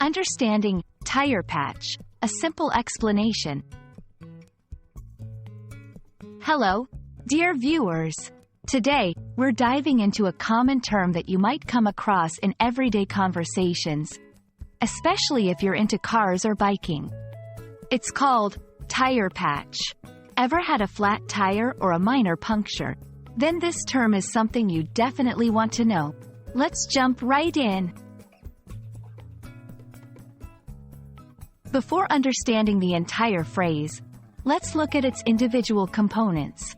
Understanding tire patch, a simple explanation. Hello, dear viewers. Today, we're diving into a common term that you might come across in everyday conversations, especially if you're into cars or biking. It's called tire patch. Ever had a flat tire or a minor puncture? Then this term is something you definitely want to know. Let's jump right in. Before understanding the entire phrase, let's look at its individual components.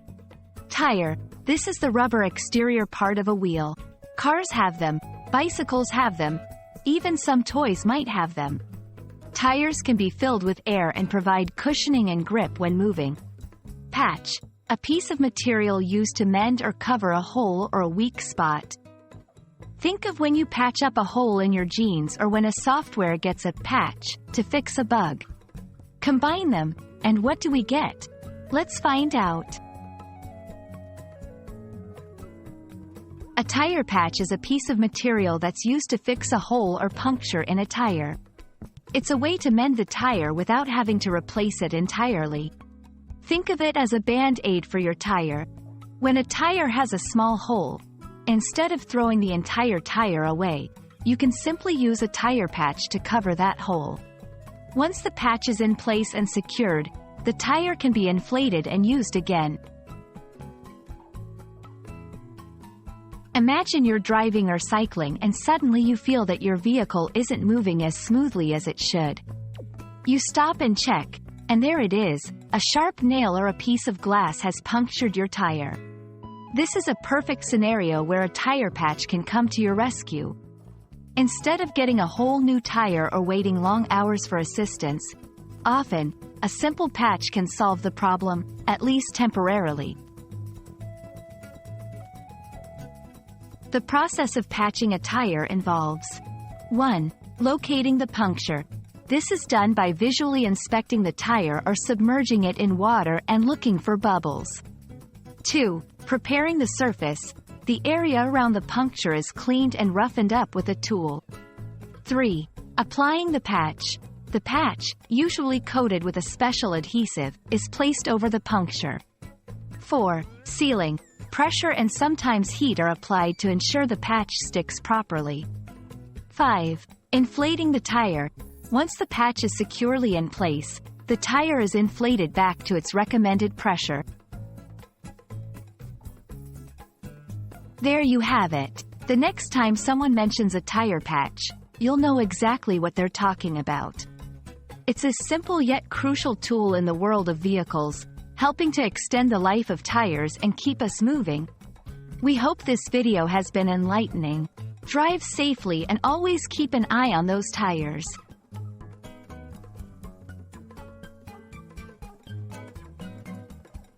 Tire. This is the rubber exterior part of a wheel. Cars have them, bicycles have them, even some toys might have them. Tires can be filled with air and provide cushioning and grip when moving. Patch. A piece of material used to mend or cover a hole or a weak spot. Think of when you patch up a hole in your jeans or when a software gets a patch to fix a bug. Combine them, and what do we get? Let's find out. A tire patch is a piece of material that's used to fix a hole or puncture in a tire. It's a way to mend the tire without having to replace it entirely. Think of it as a band-aid for your tire. When a tire has a small hole, instead of throwing the entire tire away, you can simply use a tire patch to cover that hole. Once the patch is in place and secured, the tire can be inflated and used again. Imagine you're driving or cycling and suddenly you feel that your vehicle isn't moving as smoothly as it should. You stop and check, and there it is, a sharp nail or a piece of glass has punctured your tire. This is a perfect scenario where a tire patch can come to your rescue. Instead of getting a whole new tire or waiting long hours for assistance, often, a simple patch can solve the problem, at least temporarily. The process of patching a tire involves 1. Locating the puncture. This is done by visually inspecting the tire or submerging it in water and looking for bubbles. 2. Preparing the surface. The area around the puncture is cleaned and roughened up with a tool. 3. Applying the patch. The patch, usually coated with a special adhesive, is placed over the puncture. 4. Sealing. Pressure and sometimes heat are applied to ensure the patch sticks properly. 5. Inflating the tire. Once the patch is securely in place, the tire is inflated back to its recommended pressure. There you have it. The next time someone mentions a tire patch, you'll know exactly what they're talking about. It's a simple yet crucial tool in the world of vehicles, helping to extend the life of tires and keep us moving. We hope this video has been enlightening. Drive safely and always keep an eye on those tires.